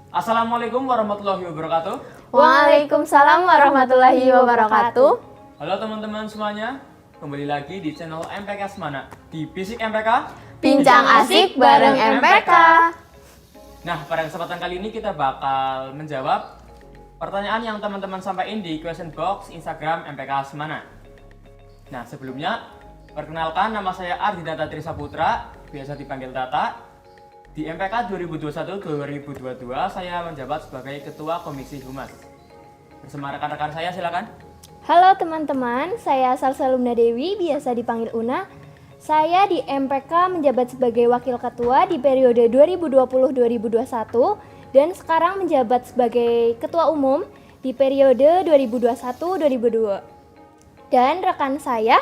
Assalamualaikum warahmatullahi wabarakatuh. Waalaikumsalam warahmatullahi wabarakatuh. Halo teman-teman semuanya, kembali lagi di channel MPK Semana di Bisik MPK. Bincang asik bareng MPK. Nah, pada kesempatan kali ini kita bakal menjawab pertanyaan yang teman-teman sampaikan di question box Instagram MPK Semana. Nah, sebelumnya perkenalkan, nama saya Ardinata Trisaputra, biasa dipanggil Tata. Di MPK 2021-2022 saya menjabat sebagai Ketua Komisi Humas. Bersama rekan-rekan saya, silakan. Halo teman-teman, saya Salsalumna Dewi, biasa dipanggil Una. Saya di MPK menjabat sebagai Wakil Ketua di periode 2020-2021 dan sekarang menjabat sebagai Ketua Umum di periode 2021-2022. Dan rekan saya,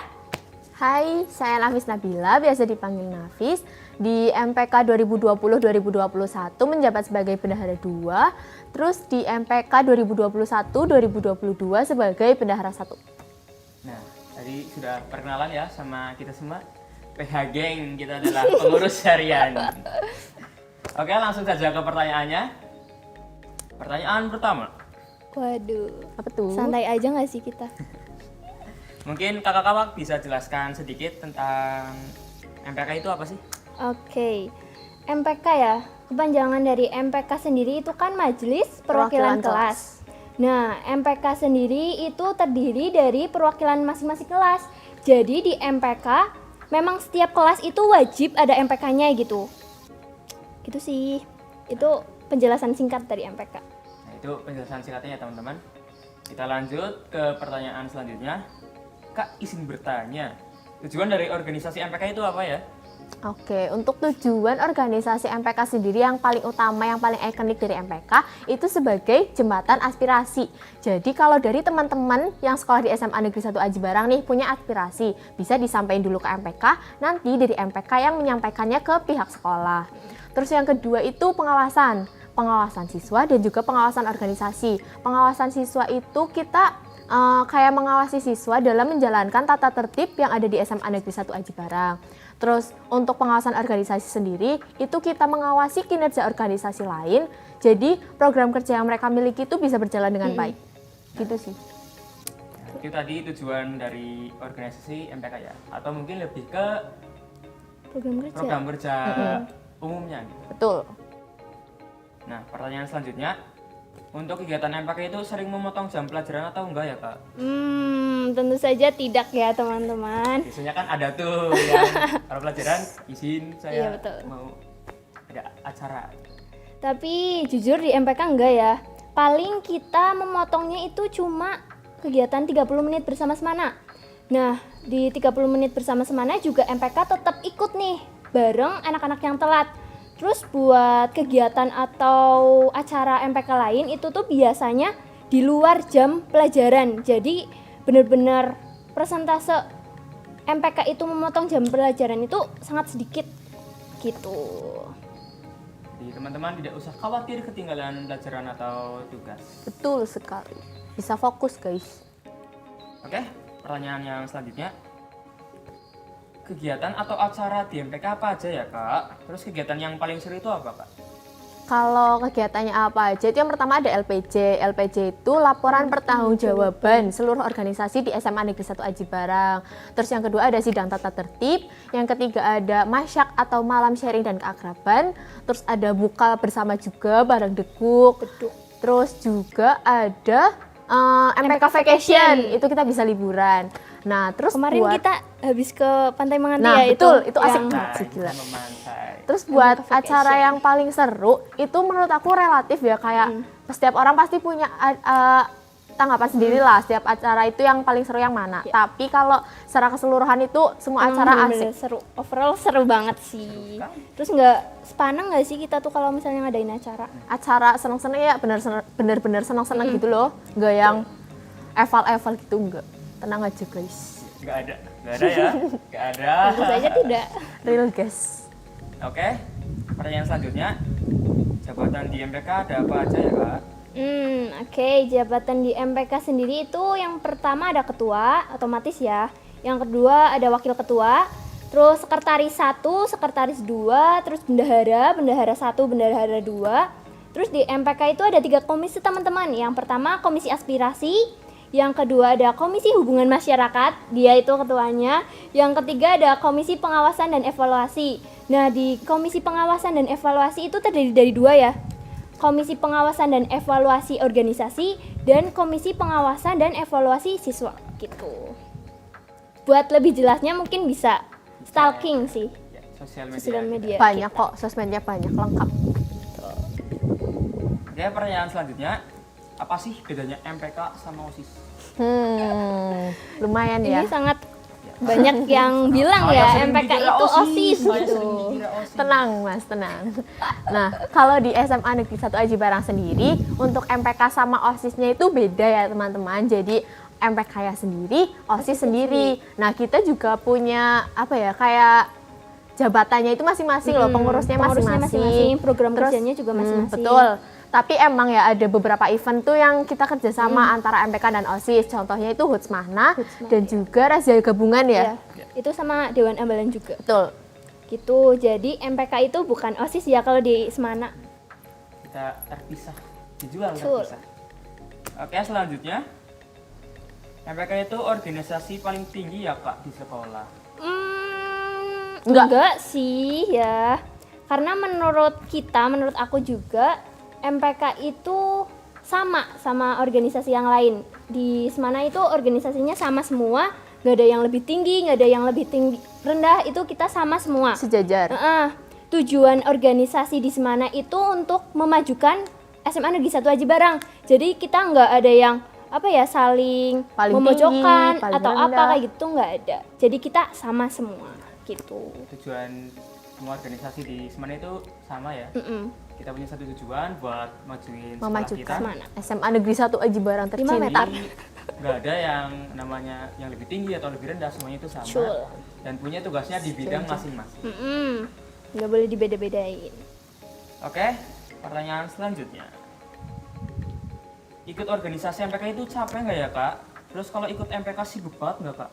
Hai, saya Nafis Nabila, biasa dipanggil Nafis. Di MPK 2020-2021 menjabat sebagai Bendahara 2, terus di MPK 2021-2022 sebagai Bendahara 1. Nah, tadi sudah perkenalan ya sama kita semua. PH Geng, kita adalah pengurus harian. Oke, langsung saja ke pertanyaannya. Pertanyaan pertama. waduh, Apa tuh? santai aja gak sih kita? Mungkin kakak-kakak bisa jelaskan sedikit tentang MPK itu apa sih? Oke, MPK ya, kepanjangan dari MPK sendiri itu kan Majelis Perwakilan Perwakilan Kelas. Nah, MPK sendiri itu terdiri dari perwakilan masing-masing kelas. Jadi di MPK, memang setiap kelas itu wajib ada MPK-nya gitu. Gitu sih, itu penjelasan singkat dari MPK. Nah, itu penjelasan singkatnya ya teman-teman. Kita lanjut ke pertanyaan selanjutnya. Kak, izin bertanya, tujuan dari organisasi MPK itu apa ya? Oke, untuk tujuan organisasi MPK sendiri yang paling utama, yang paling ikonik dari MPK itu sebagai jembatan aspirasi. Jadi kalau dari teman-teman yang sekolah di SMA Negeri 1 Aji Barang nih punya aspirasi, bisa disampaikan dulu ke MPK, nanti dari MPK yang menyampaikannya ke pihak sekolah. Terus yang kedua itu pengawasan siswa dan juga pengawasan organisasi. Pengawasan siswa itu kita kayak mengawasi siswa dalam menjalankan tata tertib yang ada di SMA Negeri 1 Aji Barang. Terus untuk pengawasan organisasi sendiri, itu kita mengawasi kinerja organisasi lain, jadi program kerja yang mereka miliki itu bisa berjalan dengan baik. Gitu sih. Nah, itu tadi tujuan dari organisasi MPK ya? Atau mungkin lebih ke program kerja umumnya gitu. Betul. Nah, pertanyaan selanjutnya, untuk kegiatan MPK itu sering memotong jam pelajaran atau enggak ya Kak? Tentu saja tidak ya teman-teman. Biasanya kan ada tuh yang kalau pelajaran izin Iya, saya betul. mau ada acara. Tapi jujur di MPK enggak ya. Paling kita memotongnya itu cuma kegiatan 30 menit bersama semana. Nah, di 30 menit bersama semana juga MPK tetap ikut nih bareng anak-anak yang telat. Terus buat kegiatan atau acara MPK lain itu tuh biasanya di luar jam pelajaran. Jadi benar-benar persentase MPK itu memotong jam pelajaran itu sangat sedikit gitu. Jadi teman-teman tidak usah khawatir ketinggalan pelajaran atau tugas. Betul sekali. Bisa fokus, guys. Oke, pertanyaan yang selanjutnya. Kegiatan atau acara di MPK apa aja ya Kak? Terus kegiatan yang paling seru itu apa Kak? Kalau kegiatannya apa aja, itu yang pertama ada LPJ. LPJ itu laporan pertanggungjawaban seluruh organisasi di SMA Negeri 1 Aji Barang. Terus yang kedua ada sidang tata tertib. Yang ketiga ada masyak atau malam sharing dan keakraban. Terus ada buka bersama juga bareng Dekuk. Terus juga ada MPK Vacation, itu kita bisa liburan. Nah, terus Kemarin kita habis ke Pantai Menganti Nah, ya betul, itu asik yang- banget sih, gila. Memantai. Terus buat MPK acara Vacation. yang paling seru itu menurut aku relatif ya, kayak setiap orang pasti punya tanggapan sendiri lah setiap acara itu yang paling seru yang mana. Tapi kalau secara keseluruhan itu semua acara bener-bener asik. seru, overall seru banget sih. Terus nggak sepaneng nggak sih kita tuh kalau misalnya ngadain acara? Acara seneng-seneng ya bener-bener seneng-seneng gitu loh. Nggak yang eval-eval gitu, enggak. Tenang aja guys. Nggak ada ya? Nggak ada. Tentu saja tidak. Real guys. Oke, pertanyaan selanjutnya. Jabatan di MPK ada apa aja ya Kak? Oke, jabatan di MPK sendiri itu yang pertama ada ketua, otomatis ya. Yang kedua ada wakil ketua, terus sekretaris 1, sekretaris 2, terus bendahara 1, bendahara 2, Terus di MPK itu ada 3 komisi teman-teman. Yang pertama komisi aspirasi, yang kedua ada komisi hubungan masyarakat, dia itu ketuanya. Yang ketiga ada komisi pengawasan dan evaluasi. Nah di komisi pengawasan dan evaluasi itu terdiri dari 2 ya. Komisi pengawasan dan evaluasi organisasi dan komisi pengawasan dan evaluasi siswa gitu. Buat lebih jelasnya mungkin bisa stalking sih Ya, sosial sosial media. media. Banyak kita. kok, sosmednya banyak, lengkap. Oke, pertanyaan selanjutnya, apa sih bedanya MPK sama OSIS? Lumayan ya. Ini sangat banyak yang bilang Saya ya sering MPK dikira itu OSIS saya gitu. sering dikira OSIS. Tenang Mas, tenang. Nah, kalau di SMA Negeri 1 Aji Barang sendiri, untuk MPK sama OSISnya itu beda ya teman-teman. Jadi MPK ya sendiri, OSIS sendiri. Nah, kita juga punya apa ya, kayak jabatannya itu masing-masing loh, pengurusnya masing-masing. Program Terus, kerjanya juga masing-masing. betul. Tapi emang ya ada beberapa event tuh yang kita kerjasama antara MPK dan OSIS. Contohnya itu Hutsmana dan juga razia gabungan ya. Ya, itu sama Dewan Ambalan juga. Betul. Gitu. Jadi MPK itu bukan OSIS ya kalau di Semana. Kita terpisah, dijual Betul. terpisah. Oke, selanjutnya, MPK itu organisasi paling tinggi ya Kak di sekolah. Enggak sih ya. Karena menurut aku juga MPK itu sama organisasi yang lain. Di Semana itu organisasinya sama semua, nggak ada yang lebih tinggi, nggak ada yang lebih tinggi rendah, itu kita sama semua. Sejajar. Tujuan organisasi di Semana itu untuk memajukan SMA Negeri 1 Aji Barang. Jadi kita nggak ada yang saling Paling memojokkan tinggi, paling atau apa rendah. kayak gitu, nggak ada. Jadi kita sama semua gitu. Tujuan semua organisasi di Semana itu sama ya. Kita punya satu tujuan buat majuin sekolah Memajukan kita. Semana. SMA Negeri 1 Aji Barang 5 tercinta. meter. Jadi nggak ada yang namanya yang lebih tinggi atau lebih rendah, semuanya itu sama. Betul. Dan punya tugasnya di bidang masing-masing. Nggak boleh dibeda-bedain. Oke, pertanyaan selanjutnya. Ikut organisasi MPK itu capek nggak ya Kak? Terus kalau ikut MPK sibuk banget nggak Kak?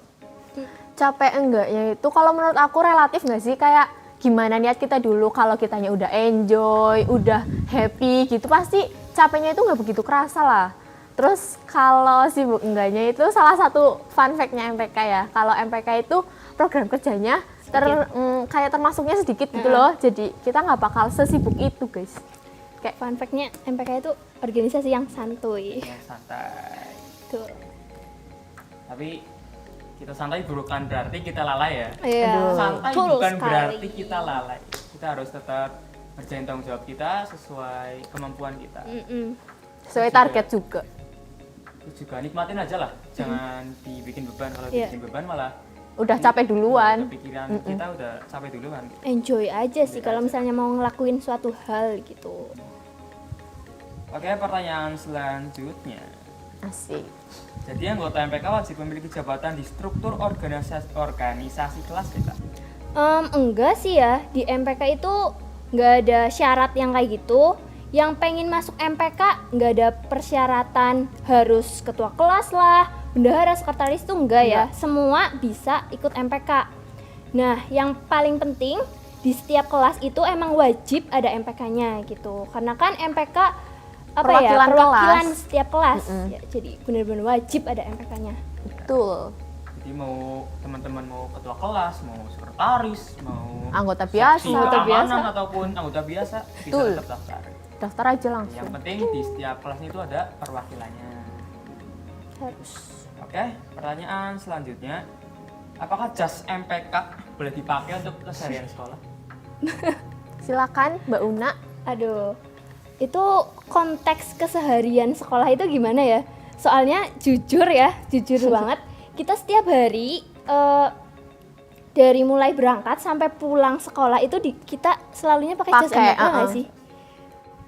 Capek enggaknya itu kalau menurut aku relatif nggak sih, kayak gimana niat kita dulu. Kalau kitanya udah enjoy, udah happy gitu, pasti capeknya itu nggak begitu kerasa lah. Terus kalau sibuk enggaknya itu salah satu fun fact-nya MPK ya. Kalau MPK itu program kerjanya kayak termasuknya sedikit gitu loh. Jadi kita nggak bakal sesibuk itu guys. Kayak fun fact-nya MPK itu organisasi yang santuy. Yang santai. Tuh. Tapi kita santai bukan berarti kita lalai ya. Iya. Santai Betul bukan sekali. berarti kita lalai. Kita harus tetap ngerjain tanggung jawab kita sesuai kemampuan kita. Sesuai target juga. Terus juga nikmatin aja lah, jangan dibikin beban. Kalau Iya. dibikin beban malah Udah capek duluan. pikiran kita udah capek duluan. Enjoy aja sih kalau misalnya mau ngelakuin suatu hal gitu. Oke, pertanyaan selanjutnya. Asik. Jadi anggota MPK wajib memiliki jabatan di struktur organisasi kelas kita. Enggak sih ya, di MPK itu nggak ada syarat yang kayak gitu. Yang pengen masuk MPK nggak ada persyaratan harus ketua kelas lah, bendahara, sekretaris tuh enggak ya. Semua bisa ikut MPK. Nah, yang paling penting di setiap kelas itu emang wajib ada MPK-nya gitu. Karena kan MPK Perwakilan perwakilan kelas. setiap kelas. Ya, jadi benar-benar wajib ada MPK-nya. Betul. Jadi mau teman-teman mau ketua kelas, mau sekretaris, mau Anggota biasa. seksi Anggota keamanan biasa. ataupun anggota biasa bisa Betul. tetap daftar. Daftar aja langsung. Yang penting di setiap kelasnya itu ada perwakilannya. Harus. Oke, pertanyaan selanjutnya. Apakah jas MPK boleh dipakai untuk keseharian sekolah? Silakan Mbak Una. Aduh, itu konteks keseharian sekolah itu gimana ya? Soalnya jujur banget, kita setiap hari dari mulai berangkat sampai pulang sekolah itu kita selalunya pakai jas MPK nggak sih?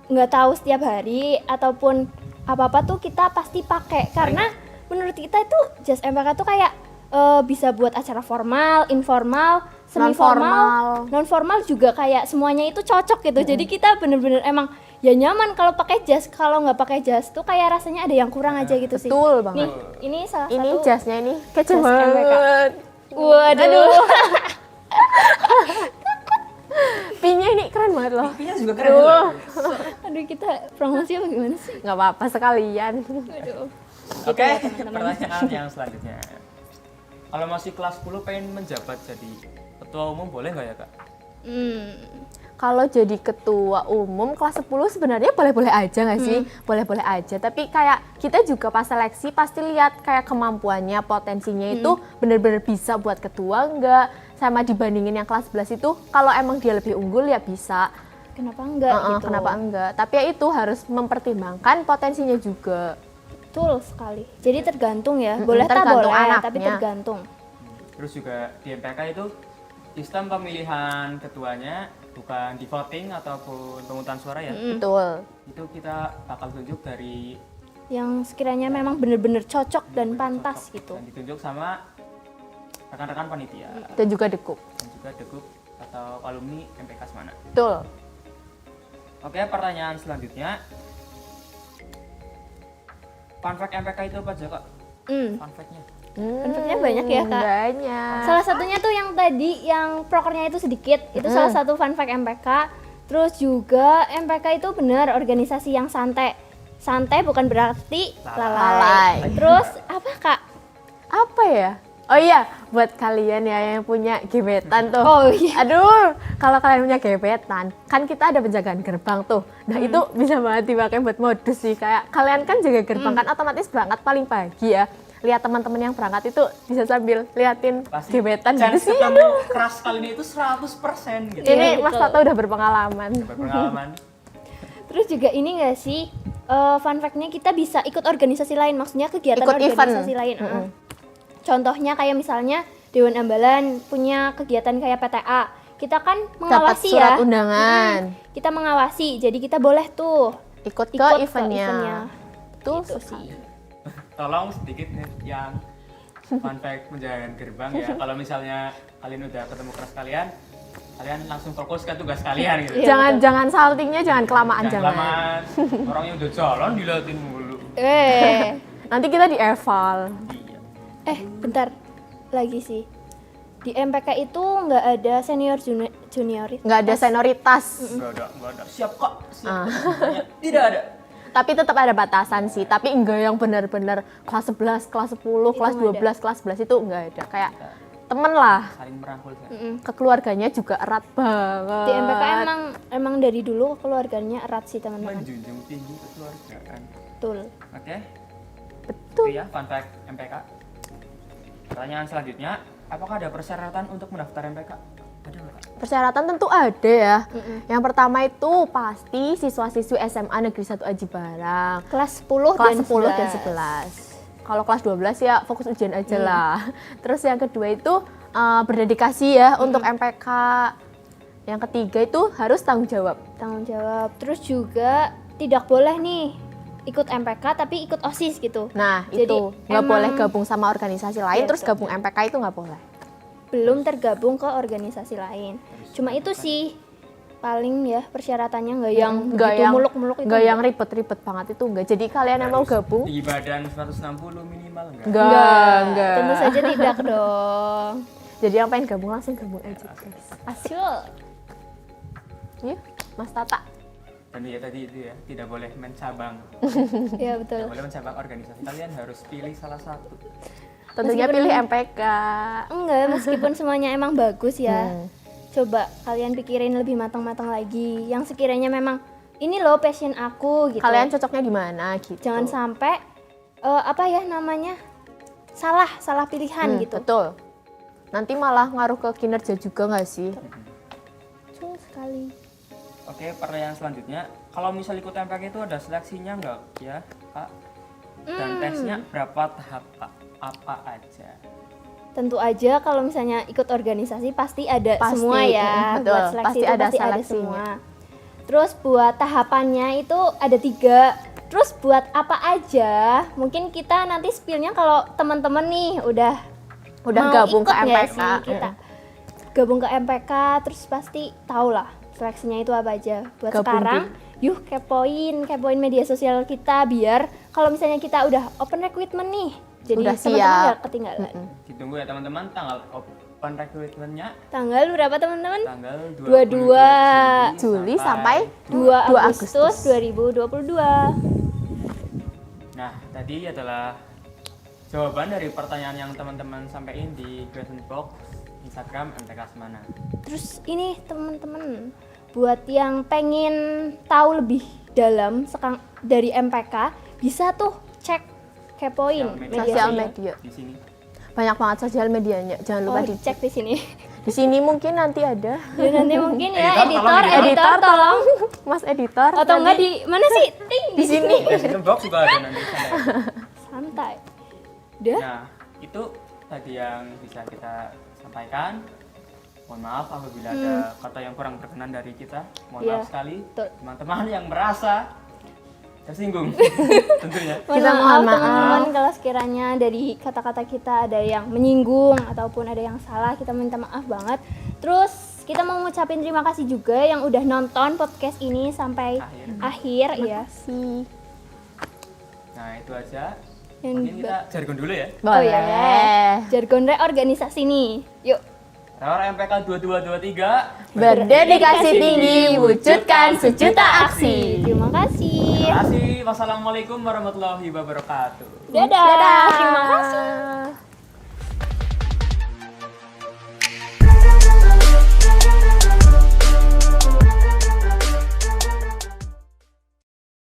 Nggak tahu setiap hari ataupun apa-apa tuh kita pasti pakai karena menurut kita itu jas MPK tuh kayak bisa buat acara formal, informal, semi formal, non formal juga kayak semuanya itu cocok gitu. Jadi kita bener-bener emang ya nyaman kalau pakai jas. Kalau nggak pakai jas tuh kayak rasanya ada yang kurang aja gitu sih. Betul banget. Nih, ini salah Ini satu jasnya ini kece jas MPK. banget. Waduh. Pinya ini keren banget loh. Pinya juga keren. Aduh, Aduh, kita promosi apa gimana sih? Nggak apa-apa sekalian. Aduh. Oke, ya, teman-teman. pertanyaan yang selanjutnya. Kalau masih kelas 10 pengen menjabat jadi ketua umum boleh nggak ya kak? Kalau jadi ketua umum kelas 10 sebenarnya boleh-boleh aja nggak sih? Boleh-boleh aja. Tapi kayak kita juga pas seleksi pasti lihat kayak kemampuannya, potensinya itu benar-benar bisa buat ketua nggak? Sama dibandingin yang kelas 11 itu, kalau emang dia lebih unggul ya bisa. Kenapa enggak gitu? Kenapa enggak? Tapi ya itu harus mempertimbangkan potensinya juga. Betul sekali. Jadi tergantung ya. Boleh tak tergantung boleh, anaknya. tapi tergantung. Terus juga di MPK itu sistem pemilihan ketuanya bukan di voting ataupun pemungutan suara ya. Betul. Itu kita bakal tunjuk dari Yang sekiranya memang benar-benar cocok dan pantas cocok gitu. dan ditunjuk sama rekan-rekan panitia Dan juga dekuk. dan juga degup atau alumni MPK Semana. Betul. Oke, pertanyaan selanjutnya. Fun fact MPK itu apa aja kak? Fun fact-nya. Fun fact-nya banyak ya, Kak? Banyak. Salah satunya tuh yang tadi, yang prokernya itu sedikit. Itu salah satu fun fact MPK. Terus juga MPK itu benar organisasi yang santai. Santai bukan berarti Lalai. lalai. Terus apa Kak? Apa ya? Oh iya, buat kalian ya yang punya gebetan tuh. Oh iya. Aduh, kalau kalian punya gebetan, kan kita ada penjagaan gerbang tuh. Nah itu bisa banget dipakai buat modus sih. Kayak kalian kan jaga gerbang kan otomatis berangkat paling pagi ya. Lihat teman-teman yang berangkat itu bisa sambil liatin gebetan gitu chance sih. ketemu keras kali ini itu 100% gitu. Ini Iya, Mas betul. Tata udah berpengalaman. Berpengalaman. Terus juga ini nggak sih, fun fact-nya kita bisa ikut organisasi lain, maksudnya kegiatan Ikut organisasi event. lain. Contohnya kayak misalnya Dewan Ambalan punya kegiatan kayak PTA, kita kan Dapat mengawasi surat ya. undangan. Kita mengawasi, jadi kita boleh tuh Ikut ke ikut eventnya. Betul Gitu sekali. Tolong sedikit nih yang fun fact penjagaan gerbang ya. Kalau misalnya kalian udah ketemu keras kalian langsung fokus ke tugas kalian gitu. Iya. Jangan saltingnya jangan kelamaan Jangan kelamaan. Orangnya udah jalan diliatin mulu. Nanti kita dieval. Iya. Bentar lagi sih. Di MPK itu nggak ada senior junior. Nggak ada senioritas. Enggak ada. Siap kok. Siap. Semuanya. Tidak ada. Tapi tetap ada batasan sih, tapi enggak yang benar-benar kelas 11, kelas 10, kelas nggak 12, kelas 11 itu enggak ada. Kayak temen lah. Saling merangkul saya. Kekeluarganya juga erat banget. Di MPK emang dari dulu keluarganya erat sih teman-teman. Menjunjung tinggi kekeluargaan. Betul. Oke. Betul. Itu ya fun fact MPK. Pertanyaan selanjutnya, apakah ada persyaratan untuk mendaftar MPK? Ada nggak, Kak? Persyaratan tentu ada ya. Yang pertama itu pasti siswa-siswi SMA Negeri 1 Aji Barang. Kelas 10 Kelas dan 10 dan 11. 11. Kalau kelas 12 ya fokus ujian aja lah. Terus yang kedua itu berdedikasi ya untuk MPK. Yang ketiga itu harus tanggung jawab. Tanggung jawab. Terus juga tidak boleh nih ikut MPK tapi ikut OSIS gitu. Nah Jadi itu nggak emang- boleh gabung sama organisasi lain Iya, terus betul. gabung MPK itu nggak boleh. Belum tergabung ke organisasi lain. Cuma itu sih paling ya persyaratannya nggak yang Nggak begitu yang muluk-muluk itu. nggak yang ribet-ribet banget itu enggak. Jadi kalian yang mau gabung Di badan 160 minimal enggak? enggak. Tentu saja tidak dong. Jadi yang pengen gabung langsung gabung aja guys. Asyul. Yuk Mas Tata. Dan ya tadi itu ya, tidak boleh mencabang. Ya betul. Tidak boleh mencabang organisasi. Kalian harus pilih salah satu. Tentunya Meskipun- pilih MPK. Enggak, meskipun semuanya emang bagus ya. Hmm. Coba kalian pikirin lebih matang-matang lagi. Yang sekiranya memang ini loh passion aku gitu. Kalian cocoknya di mana gitu. Jangan sampai apa ya namanya? Salah pilihan gitu. Betul. Nanti malah ngaruh ke kinerja juga nggak sih? Betul sekali. Oke, pertanyaan selanjutnya. Kalau misal ikut MPK itu ada seleksinya enggak ya, Kak? Dan tesnya berapa tahap, Kak? Apa aja? Tentu aja kalau misalnya ikut organisasi pasti ada Pasti, semua ya. betul. Buat seleksi Pasti itu ada pasti ada seleksinya. semua. Terus buat tahapannya itu ada 3. Terus buat apa aja? Mungkin kita nanti spill-nya kalau teman-teman nih udah mau gabung ke ikut nggak MPK. sih kita gabung ke MPK, terus pasti tau lah seleksinya itu apa aja. Buat Gabung sekarang, yuk kepoin media sosial kita biar kalau misalnya kita udah open recruitment nih, jadi Udah teman-teman siap. nggak ketinggalan. Ditunggu ya teman-teman tanggal open recruitment-nya Tanggal berapa teman-teman? tanggal 22 Juli sampai 2 Agustus. Agustus 2022. Nah, tadi adalah jawaban dari pertanyaan yang teman-teman sampaikan di question box Instagram MTK Semana. Terus ini teman-teman, buat yang pengen tahu lebih dalam dari MPK, bisa tuh cek kepoin Sosial sosial media. Di sini. Banyak banget sosial medianya. Jangan lupa Oh, dicek. cek di sini. Di sini mungkin nanti ada. Ya nanti mungkin ya Editor, tolong, editor tolong. Mas editor. Atau enggak nanti di mana sih? Ting di sini. Question box juga ada nanti santai. Santai. Udah? Nah, itu tadi yang bisa kita sampaikan. Mohon maaf apabila ada kata yang kurang berkenan dari kita. Mohon Iya, maaf sekali betul. teman-teman yang merasa tersinggung tentunya. Kita Mohon mohon maaf. teman-teman kalau sekiranya dari kata-kata kita ada yang menyinggung ataupun ada yang salah, kita minta maaf banget. Terus kita mau ngucapin terima kasih juga yang udah nonton podcast ini sampai akhir ya. Nah, itu aja. Yang Mungkin kita jargon dulu ya. Oh ya. Boleh. Jargon reorganisasi nih. Yuk. Rawar MPK 2223. Berdedikasi tinggi, wujudkan sejuta aksi. Terima kasih. Terima kasih. Wassalamualaikum warahmatullahi wabarakatuh. Dadah. Terima kasih.